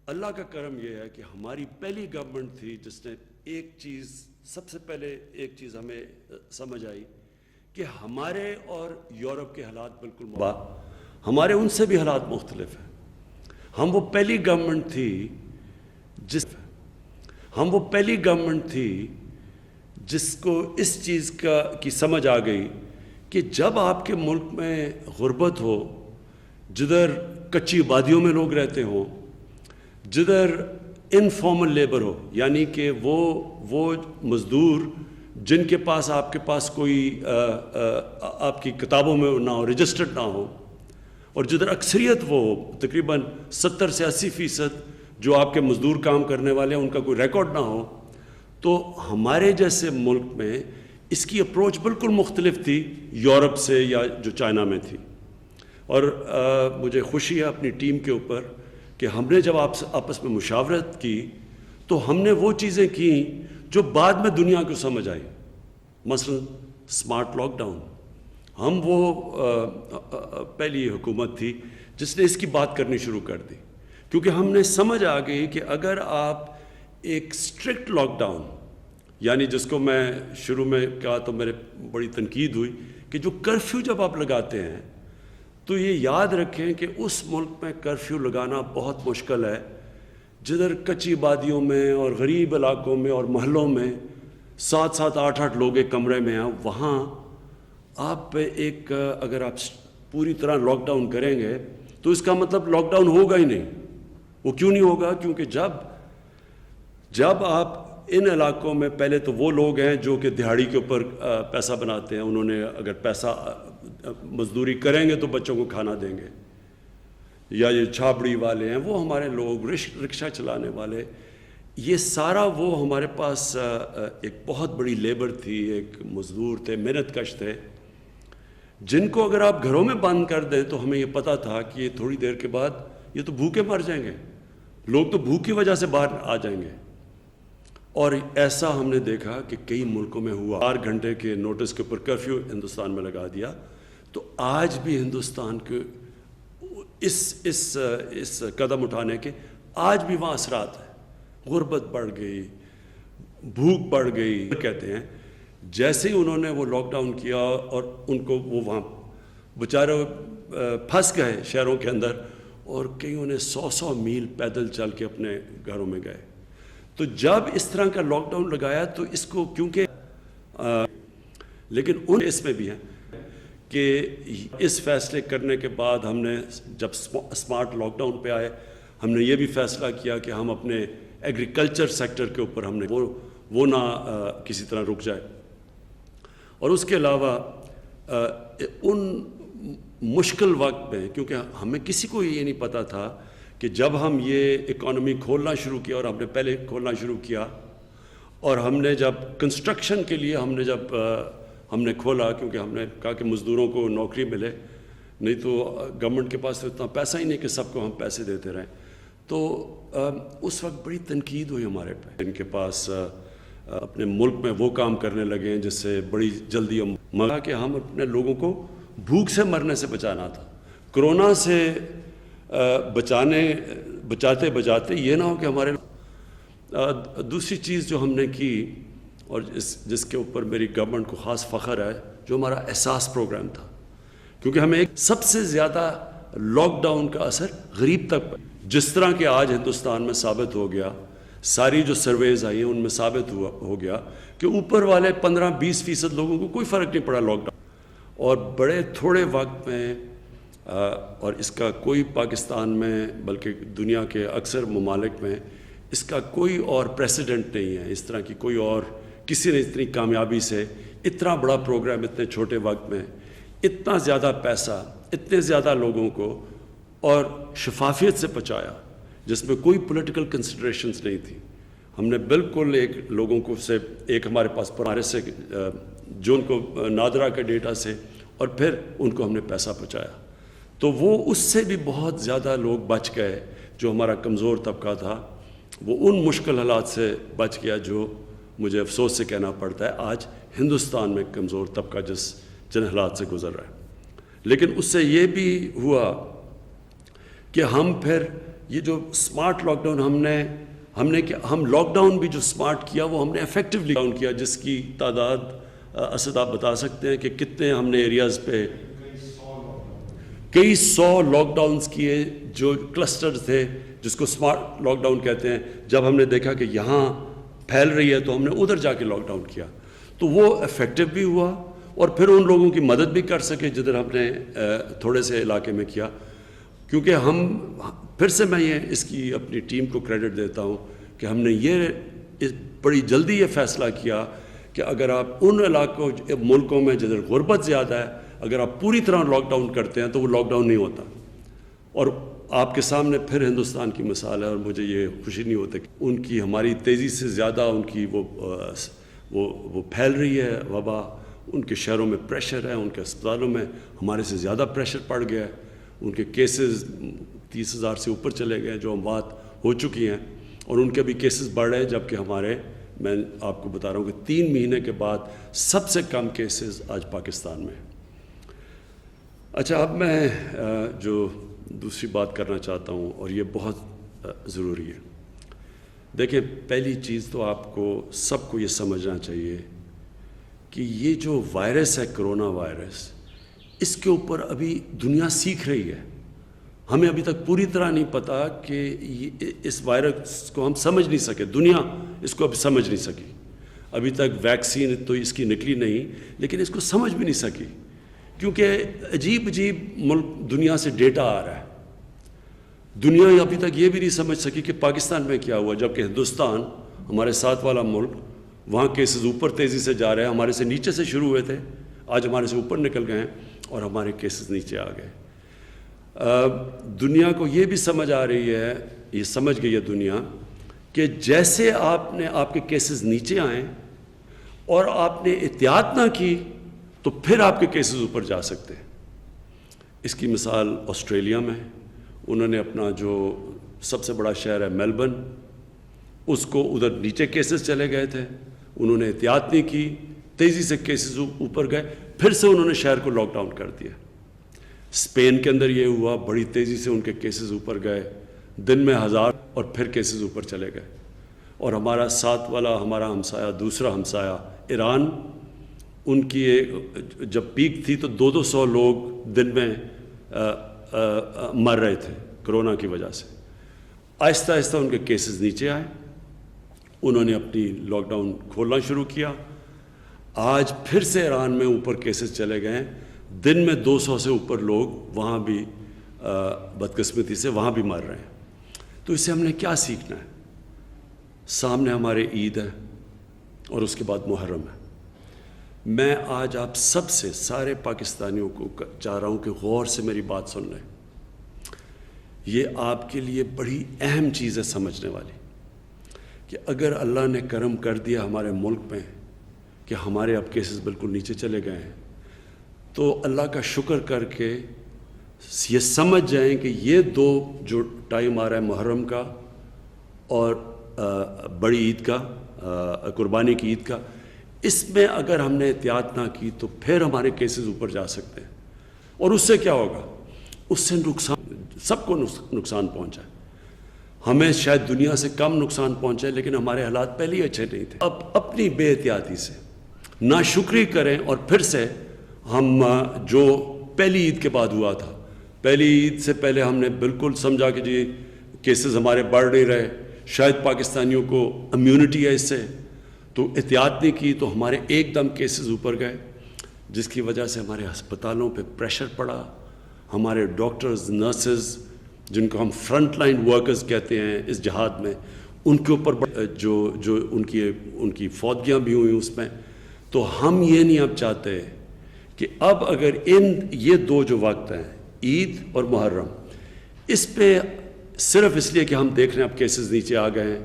اللہ کا کرم یہ ہے کہ ہماری پہلی گورنمنٹ تھی جس نے ایک چیز سب سے پہلے ایک چیز ہمیں سمجھ آئی کہ ہمارے اور یورپ کے حالات بالکل ہمارے ان سے بھی حالات مختلف ہیں. ہم وہ پہلی گورنمنٹ تھی جس کو اس چیز کی سمجھ آ گئی کہ جب آپ کے ملک میں غربت ہو، جدھر کچی وادیوں میں لوگ رہتے ہوں، جدھر انفارمل لیبر ہو، یعنی کہ وہ مزدور جن کے پاس آپ کے پاس کوئی آپ کی کتابوں میں نہ ہو، رجسٹرڈ نہ ہو، اور جدھر اکثریت وہ ہو، تقریباً 70 سے 80% جو آپ کے مزدور کام کرنے والے ہیں ان کا کوئی ریکارڈ نہ ہو، تو ہمارے جیسے ملک میں اس کی اپروچ بالکل مختلف تھی یورپ سے یا جو چائنا میں تھی. اور مجھے خوشی ہے اپنی ٹیم کے اوپر کہ ہم نے جب آپس میں مشاورت کی تو ہم نے وہ چیزیں کیں جو بعد میں دنیا کو سمجھ آئی. مثلا اسمارٹ لاک ڈاؤن، ہم وہ پہلی حکومت تھی جس نے اس کی بات کرنی شروع کر دی، کیونکہ ہم نے سمجھ آ گئی کہ اگر آپ ایک اسٹرکٹ لاک ڈاؤن، یعنی جس کو میں شروع میں کہا تو میرے بڑی تنقید ہوئی کہ جو کرفیو جب آپ لگاتے ہیں تو یہ یاد رکھیں کہ اس ملک میں کرفیو لگانا بہت مشکل ہے جدھر کچی وادیوں میں اور غریب علاقوں میں اور محلوں میں 7-7 8-8 لوگ ایک کمرے میں ہیں. وہاں آپ پہ اگر آپ پوری طرح لاک ڈاؤن کریں گے تو اس کا مطلب لاک ڈاؤن ہوگا ہی نہیں. وہ کیوں نہیں ہوگا؟ کیونکہ جب آپ ان علاقوں میں، پہلے تو وہ لوگ ہیں جو کہ دہاڑی کے اوپر پیسہ بناتے ہیں، انہوں نے اگر پیسہ مزدوری کریں گے تو بچوں کو کھانا دیں گے، یا یہ چھاپڑی والے ہیں، وہ ہمارے لوگ، رکشہ چلانے والے، یہ سارا وہ ہمارے پاس ایک بہت بڑی لیبر تھی، ایک مزدور تھے، محنت کش تھے، جن کو اگر آپ گھروں میں بند کر دیں تو ہمیں یہ پتہ تھا کہ یہ تھوڑی دیر کے بعد یہ تو بھوکے مر جائیں گے، لوگ تو بھوک کی وجہ سے باہر آ جائیں گے. اور ایسا ہم نے دیکھا کہ کئی ملکوں میں ہوا. 4 گھنٹے کے نوٹس کے اوپر کرفیو ہندوستان میں لگا دیا. تو آج بھی ہندوستان کے اس قدم اٹھانے کے آج بھی وہاں اثرات ہیں. غربت بڑھ گئی، بھوک بڑھ گئی. کہتے ہیں جیسے ہی انہوں نے وہ لاک ڈاؤن کیا اور ان کو وہ وہاں بیچارے پھنس گئے شہروں کے اندر، اور کئیوں نے 100 میل پیدل چل کے اپنے گھروں میں گئے. تو جب اس طرح کا لاک ڈاؤن لگایا تو اس کو کیونکہ لیکن اس میں بھی ہے کہ اس فیصلے کرنے کے بعد ہم نے جب اسمارٹ لاک ڈاؤن پہ آئے، ہم نے یہ بھی فیصلہ کیا کہ ہم اپنے ایگریکلچر سیکٹر کے اوپر ہم نے وہ نہ کسی طرح رک جائے. اور اس کے علاوہ ان مشکل وقت میں، کیونکہ ہمیں کسی کو یہ نہیں پتہ تھا کہ جب ہم یہ اکانومی کھولنا شروع کیا، اور ہم نے پہلے کھولنا شروع کیا، اور ہم نے جب کنسٹرکشن کے لیے ہم نے کھولا، کیونکہ ہم نے کہا کہ مزدوروں کو نوکری ملے، نہیں تو گورنمنٹ کے پاس تو اتنا پیسہ ہی نہیں کہ سب کو ہم پیسے دیتے رہیں. تو اس وقت بڑی تنقید ہوئی ہمارے پہ، ان کے پاس اپنے ملک میں وہ کام کرنے لگے ہیں جس سے بڑی جلدی مگا کہ ہم اپنے لوگوں کو بھوک سے مرنے سے بچانا تھا. کرونا سے بچاتے یہ نہ ہو کہ ہمارے. دوسری چیز جو ہم نے کی اور جس کے اوپر میری گورنمنٹ کو خاص فخر ہے، جو ہمارا احساس پروگرام تھا، کیونکہ ہمیں سب سے زیادہ لاک ڈاؤن کا اثر غریب تک پڑا. جس طرح کہ آج ہندوستان میں ثابت ہو گیا، ساری جو سرویز آئی ہیں ان میں ثابت ہو گیا کہ اوپر والے 15-20% لوگوں کو کوئی فرق نہیں پڑا لاک ڈاؤن. اور بڑے تھوڑے وقت میں، اور اس کا کوئی پاکستان میں بلکہ دنیا کے اکثر ممالک میں اس کا کوئی اور پریسیڈنٹ نہیں ہے. اس طرح کی کوئی اور کسی نے اتنی کامیابی سے اتنا بڑا پروگرام اتنے چھوٹے وقت میں، اتنا زیادہ پیسہ اتنے زیادہ لوگوں کو اور شفافیت سے پہنچایا، جس میں کوئی پولیٹیکل کنسیڈریشنز نہیں تھی. ہم نے بالکل لوگوں کو سے ایک ہمارے پاس پرانے سے جو ان کو نادرا کے ڈیٹا سے، اور پھر ان کو ہم نے پیسہ پہنچایا. تو وہ اس سے بھی بہت زیادہ لوگ بچ گئے. جو ہمارا کمزور طبقہ تھا وہ ان مشکل حالات سے بچ گیا، جو مجھے افسوس سے کہنا پڑتا ہے آج ہندوستان میں کمزور طبقہ جن حالات سے گزر رہا ہے. لیکن اس سے یہ بھی ہوا کہ ہم پھر یہ جو اسمارٹ لاک ڈاؤن ہم لاک ڈاؤن بھی جو اسمارٹ کیا وہ ہم نے افیکٹولی ڈاؤن کیا، جس کی تعداد اسد آپ بتا سکتے ہیں کہ کتنے ہم نے ایریاز پہ کئی سو لاک ڈاؤنز کیے جو کلسٹر تھے، جس کو اسمارٹ لاک ڈاؤن کہتے ہیں. جب ہم نے دیکھا کہ یہاں پھیل رہی ہے تو ہم نے ادھر جا کے لاک ڈاؤن کیا، تو وہ افیکٹو بھی ہوا اور پھر ان لوگوں کی مدد بھی کر سکے جدھر ہم نے تھوڑے سے علاقے میں کیا. کیونکہ پھر سے میں اس کی اپنی ٹیم کو کریڈٹ دیتا ہوں کہ ہم نے بڑی جلدی یہ فیصلہ کیا کہ اگر آپ ان علاقوں ملکوں میں جدھر غربت زیادہ ہے اگر آپ پوری طرح لاک ڈاؤن کرتے ہیں تو وہ لاک ڈاؤن نہیں ہوتا. اور آپ کے سامنے پھر ہندوستان کی مثال ہے، اور مجھے یہ خوشی نہیں ہوتی کہ ان کی ہماری تیزی سے زیادہ ان کی وہ پھیل رہی ہے وبا. ان کے شہروں میں پریشر ہے، ان کے اسپتالوں میں ہمارے سے زیادہ پریشر پڑ گیا ہے. ان کے کیسز 30,000 سے اوپر چلے گئے جو اموات ہو چکی ہیں، اور ان کے بھی کیسز بڑھ رہے ہیں، جبکہ میں آپ کو بتا رہا ہوں کہ 3 مہینے کے بعد سب سے کم کیسز آج پاکستان میں. اچھا، اب میں جو دوسری بات کرنا چاہتا ہوں اور یہ بہت ضروری ہے. دیکھیں، پہلی چیز تو آپ کو سب کو یہ سمجھنا چاہیے کہ یہ جو وائرس ہے کرونا وائرس، اس کے اوپر ابھی دنیا سیکھ رہی ہے. ہمیں ابھی تک پوری طرح نہیں پتا کہ اس وائرس کو ہم سمجھ نہیں سکے، دنیا اس کو ابھی سمجھ نہیں سکی. ابھی تک ویکسین تو اس کی نکلی نہیں، لیکن اس کو سمجھ بھی نہیں سکی کیونکہ عجیب ملک دنیا سے ڈیٹا آ رہا ہے. دنیا ابھی تک یہ بھی نہیں سمجھ سکی کہ پاکستان میں کیا ہوا، جبکہ ہندوستان ہمارے ساتھ والا ملک، وہاں کیسز اوپر تیزی سے جا رہے ہیں. ہمارے سے نیچے سے شروع ہوئے تھے، آج ہمارے سے اوپر نکل گئے ہیں اور ہمارے کیسز نیچے آ گئے. دنیا کو یہ بھی سمجھ آ رہی ہے، یہ سمجھ گئی ہے دنیا کہ جیسے آپ کے کیسز نیچے آئیں اور آپ نے احتیاط نہ کی تو پھر آپ کے کیسز اوپر جا سکتے ہیں. اس کی مثال آسٹریلیا میں ہے. انہوں نے اپنا جو سب سے بڑا شہر ہے میلبرن، اس کو ادھر نیچے کیسز چلے گئے تھے، انہوں نے احتیاط نہیں کی، تیزی سے کیسز اوپر گئے، پھر سے انہوں نے شہر کو لاک ڈاؤن کر دیا. اسپین کے اندر یہ ہوا، بڑی تیزی سے ان کے کیسز اوپر گئے، دن میں 1000 اور پھر کیسز اوپر چلے گئے. اور ہمارا ساتھ والا ہمارا ہمسایہ، دوسرا ہمسایہ ایران، ان کی جب پیک تھی تو 200 لوگ دن میں مر رہے تھے کرونا کی وجہ سے. آہستہ آہستہ ان کے کیسز نیچے آئے، انہوں نے اپنی لاک ڈاؤن کھولنا شروع کیا. آج پھر سے ایران میں اوپر کیسز چلے گئے ہیں، دن میں 200 سے اوپر لوگ وہاں بھی بدقسمتی سے وہاں بھی مر رہے ہیں. تو اس سے ہم نے کیا سیکھنا ہے؟ سامنے ہمارے عید ہے اور اس کے بعد محرم ہے. میں آج آپ سب سے، سارے پاکستانیوں کو چاہ رہا ہوں کہ غور سے میری بات سن لیں. یہ آپ کے لیے بڑی اہم چیز ہے سمجھنے والی، کہ اگر اللہ نے کرم کر دیا ہمارے ملک میں کہ ہمارے اب کیسز بالکل نیچے چلے گئے ہیں، تو اللہ کا شکر کر کے یہ سمجھ جائیں کہ یہ 2 جو ٹائم آ رہا ہے محرم کا اور بڑی عید کا، قربانی کی عید کا، اس میں اگر ہم نے احتیاط نہ کی تو پھر ہمارے کیسز اوپر جا سکتے ہیں. اور اس سے کیا ہوگا؟ اس سے سب کو نقصان پہنچا ہے. ہمیں شاید دنیا سے کم نقصان پہنچا ہے، لیکن ہمارے حالات پہلے ہی اچھے نہیں تھے. اب اپنی بے احتیاطی سے ناشکری کریں اور پھر سے ہم جو پہلی عید کے بعد ہوا تھا، پہلی عید سے پہلے ہم نے بالکل سمجھا کہ جی کیسز ہمارے بڑھ نہیں رہے، شاید پاکستانیوں کو امیونٹی ہے اس سے، تو احتیاط نہیں کی تو ہمارے ایک دم کیسز اوپر گئے، جس کی وجہ سے ہمارے ہسپتالوں پہ پریشر پڑا. ہمارے ڈاکٹرز، نرسز، جن کو ہم فرنٹ لائن ورکرز کہتے ہیں اس جہاد میں، ان کے اوپر جو ان کی فوتگیاں بھی ہوئیں اس میں. تو ہم یہ نہیں اب چاہتے کہ اب اگر یہ 2 جو وقت ہیں، عید اور محرم، اس پہ صرف اس لیے کہ ہم دیکھ رہے ہیں اب کیسز نیچے آ گئے ہیں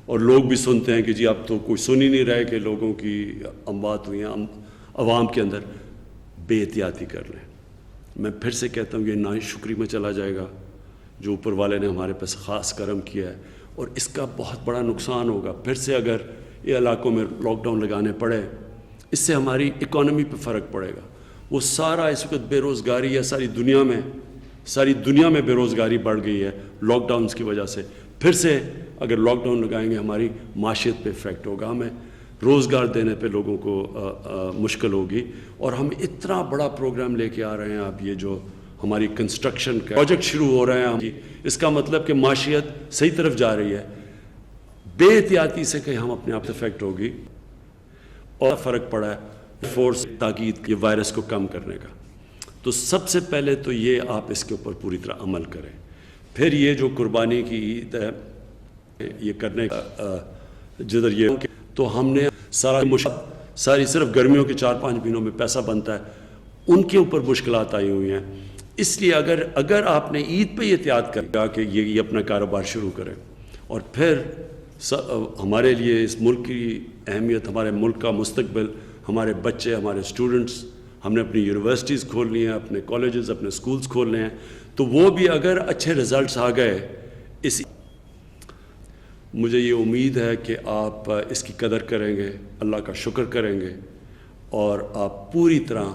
اور لوگ بھی سنتے ہیں کہ جی اب تو کوئی سن ہی نہیں رہے کہ لوگوں کی اموات ہوئی ہیں عوام کے اندر، بے احتیاطی کر لیں. میں پھر سے کہتا ہوں یہ ناشکری میں چلا جائے گا جو اوپر والے نے ہمارے پاس خاص کرم کیا ہے، اور اس کا بہت بڑا نقصان ہوگا. پھر سے اگر یہ علاقوں میں لاک ڈاؤن لگانے پڑے، اس سے ہماری اکانومی پہ فرق پڑے گا. وہ سارا اس وقت بے روزگاری ہے ساری دنیا میں، ساری دنیا میں بے روزگاری بڑھ گئی ہے لاک ڈاؤنس کی وجہ سے. پھر سے اگر لاک ڈاؤن لگائیں گے ہماری معیشت پہ افیکٹ ہوگا, ہمیں روزگار دینے پہ لوگوں کو مشکل ہوگی. اور ہم اتنا بڑا پروگرام لے کے آ رہے ہیں اب, یہ جو ہماری کنسٹرکشن کا پروجیکٹ شروع ہو رہے ہیں, اس کا مطلب کہ معیشت صحیح طرف جا رہی ہے. بے احتیاطی سے کہیں ہم اپنے آپ افیکٹ ہوگی. اور فرق پڑا ہے فورس تاکید یہ وائرس کو کم کرنے کا. تو سب سے پہلے تو یہ آپ اس کے اوپر پوری طرح عمل کریں. پھر یہ جو قربانی کی عید ہے یہ کرنے کا جدھر یہ تو ہم نے ساری صرف گرمیوں کے 4-5 مہینوں میں پیسہ بنتا ہے, ان کے اوپر مشکلات آئی ہوئی ہیں. اس لیے اگر آپ نے عید پہ یہ احتیاط کرا کہ یہ اپنا کاروبار شروع کریں, اور پھر ہمارے لیے اس ملک کی اہمیت, ہمارے ملک کا مستقبل, ہمارے بچے, ہمارے اسٹوڈنٹس, ہم نے اپنی یونیورسٹیز کھولنی ہیں, اپنے کالجز, اپنے اسکولز کھولنے ہیں, تو وہ بھی اگر اچھے رزلٹس آ گئے مجھے یہ امید ہے کہ آپ اس کی قدر کریں گے, اللہ کا شکر کریں گے, اور آپ پوری طرح